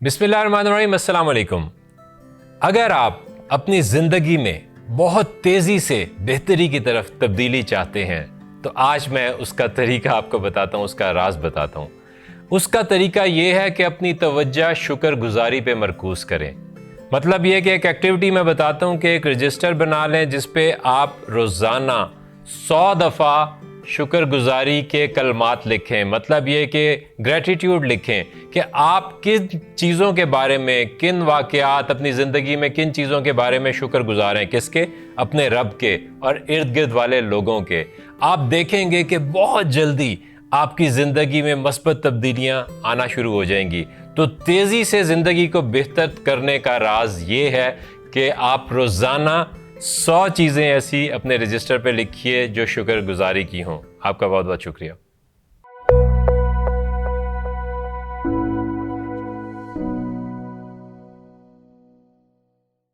बिस्मिल्लाहिर्रहमानिर्रहीम, अस्सलाम वालेकुम। अगर आप अपनी ज़िंदगी में बहुत तेज़ी से बेहतरी की तरफ तब्दीली चाहते हैं तो आज मैं उसका तरीका आपको बताता हूँ, उसका राज बताता हूँ। उसका तरीका ये है कि अपनी तवज्जो शुक्रगुजारी पे मरकूज़ करें। मतलब ये कि एक एक्टिविटी मैं बताता हूँ कि एक रजिस्टर बना लें जिस पे आप रोज़ाना 100 दफ़ा शुक्रगुजारी के कलमात लिखें। मतलब ये कि ग्रेटिट्यूड लिखें कि आप किन चीज़ों के बारे में, किन वाक़यात अपनी ज़िंदगी में किन चीज़ों के बारे में शुक्रगुजार हैं। किसके? अपने रब के और इर्द गिर्द वाले लोगों के। आप देखेंगे कि बहुत जल्दी आपकी ज़िंदगी में मस्बत तब्दीलियाँ आना शुरू हो जाएंगी। तो तेज़ी से ज़िंदगी को बेहतर करने का राज ये है कि आप रोज़ाना 100 चीज़ें ऐसी अपने रजिस्टर पे लिखिए जो शुक्रगुजारी की हों। आपका बहुत बहुत शुक्रिया।